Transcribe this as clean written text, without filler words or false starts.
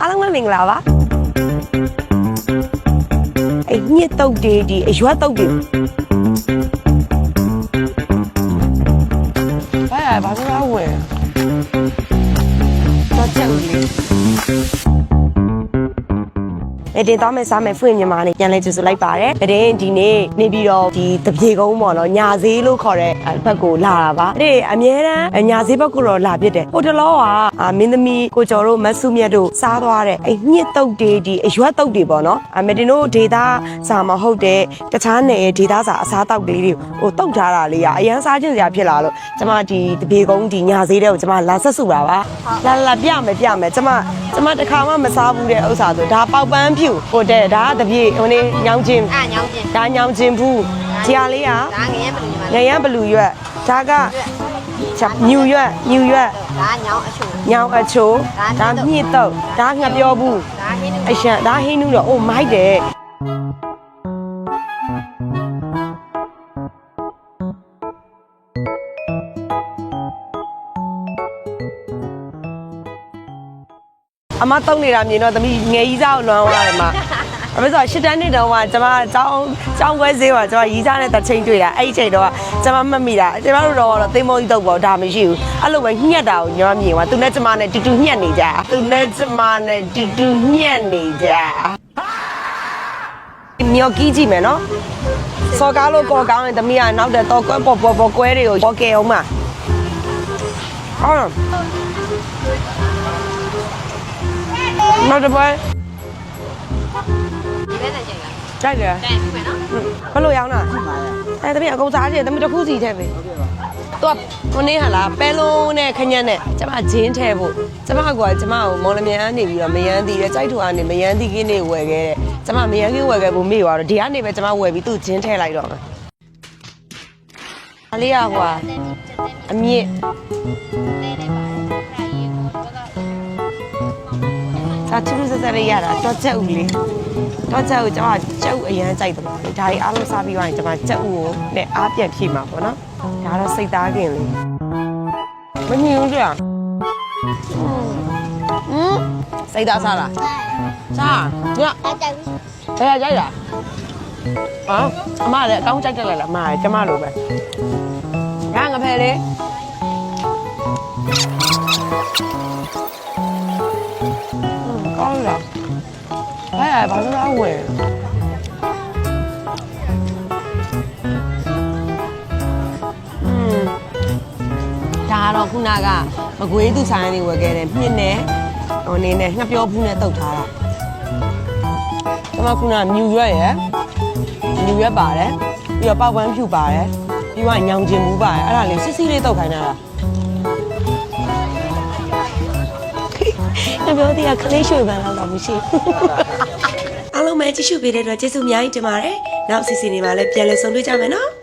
အားလုံးပဲမင်္ဂလာပါအဲ့ညစ်တုတ်တွေဒီအရွက်တုတ်တွေဘာလို့လဲဝင်တော့ချက်ဦးလေးတင်သွားမယ်စားမယ်ဖွင့်မြန်မာနဲ့ပြန်လဲကြိုဆိုလိုက်ပါတယ်။တဲ့ဒီနေ့နေပြီးတော့ဒီတပြေကုန်းပေါ့နော်ညာဈေးလို့ခေါ်တဲ့ဘက်ကိုလာတာပါ။တဲ့အများတန်းညာဈေးဘက်ကိုတော့လာဖြစ်တယ်။ဟိုတလောကမင်းသမီးကိုကျော်တို့မဆုမြတ်တို့စားသွားတဲ့အဲ့ညစ်တုတ်တွေဒီအရွက်တုတ်တွေပေါ့နော်။မတင်တို့ဒေတာစာမဟုတ်တဲ့တခြားနယ်ဒေတာစာအစားတောက်လေးတွေဟိုတုတ်ထားတာလေးကအရန်စားခြင်းစရာဖြစ်လာလို့ကျမဒီတပြေကုန်းဒီညာဈေးတဲ့ကိုကျမလာဆက်စုတာပါ။လာပြမယ်ကျမတခါမှမစားဘူးတဲ့ဥစ္စာဆိုဒါပေါက်ပန်းဖြူဟိုတဲ့ဒါကတပြေဟိုနေညောင်းချင်းဒါညောင်းချင်းဘူးဒီဟာလေးကဒါငရမ်းဘလူရွက်ဒါကညူရွက်ဒါညောင်းအချိုဒါမြင့်တုတ်ဒါငှက်ပြောဘူးအရှန်ဒါဟင်းနူးတော့အိုးမိုက်တယ်အမတုံးနေတာမြင်တော့သမီးငယ်ကြီးစားကိုလွမ်းသွားတယ်မှာအမေဆိုရှစ်တန်းနှစ်တုန်းကကျွန်မကျောင်းခွဲဈေးမှာကျွန်မရီးစားနဲ့တစ်ချိန်တွေ့တာအဲ့ဒီချိန်တော့ကျွန်မမှတ်မိတာကျွန်မတို့တော့သိမုံကြီးတုတ်ပေါ့ဒါမရှိဘူးအဲ့လိုပဲညှက်တာကိုကျွန်မမြင်သွားသူနဲ့ကျွန်မနဲ့တူတူညှက်နေကြမြော်ကြီးကြည့်မယ်နော်စော်ကားလို့ကော်ကောင်းရင်သမီးကနောက်တဲ့တော့ပေါ်ကွဲတွေကိုပေါ်ကဲအောင်မှာအော်နောက်တစ်ပွဲဒီဘက်နဲ့ကြိုက်လားကြိုက်တယ်ပြီမယ်နော်ဘယ်လိုရောင်းတာတမီးအကုန်စားကြည့်တမီးတစ်ခုစီထည့်ပေးသူကကိုနေဟာလားပဲလုံးနဲ့ခညက်နဲ့ကျမဂျင်းထည့်ဖို့ကျမကကျမကိုမော်လမြိုင်ကနေပြီးတော့မယန်းသီးတဲ့ကြိုက်ထွာကနေမယန်းသီးကင်းနေဝယ်ခဲ့တဲ့ကျမမယန်းကင်းဝယ်ခဲ့ဖို့မေ့သွားတော့ဒီကနေပဲကျမဝယ်ပြီးသူ့ဂျင်းထည့်လိုက်တော့မှာအလေးကဟိုအမြင့်စာချူစစရရတာတော့ချက်ဦးလေးတော့ချက်ဦးကျွန်မချက်ဦးအရန်ကြိုက်တယ်ဒါကြီးအားလုံးစားပြီးသွားရင်ကျွန်မချက်ဦးကိုနဲ့အားပြန်ဖြည့်မှာပေါ့နော်ဒါတော့စိတ်သားခင်လေးမမြင်ဘူးကြာစိတ်သားစားလားစားညဘယ်ကြိုက်လားအမလည်းအကောင်းကြိုက်တယ်လားအမကျမလိုပဲငါငဖယ်လေးကောင်းလားဘာလို့လဲဝင်ဒါတော့ခုနကမကွေးသူဆိုင်နေဝယ်ခဲ့တယ်မြင့်နဲ့ဟိုနေနဲ့ငှက်ပြောဖူးနဲ့တုတ်ထားတာကျွန်မခုနမြူရွက်ပါတယ်ပြီးတော့ပေါက်ပန်းဖြူပါတယ်ပြီးတော့ညောင်ကျင်ဘူးပါတယ်အဲ့ဒါလေးစစ်စစ်လေးတုတ်ခိုင်းတာလားပြောသေးတာခလေးရွှေပန်းလောက်တော့မရှိအားလုံးပဲကြည့်ရှုပေးတဲ့အတွက်ကျေးဇူးအများကြီးတင်ပါတယ်နောက်စီစဉ်နေမှာလည်းပြန်လည်ဆုံတွေ့ကြမယ်နော်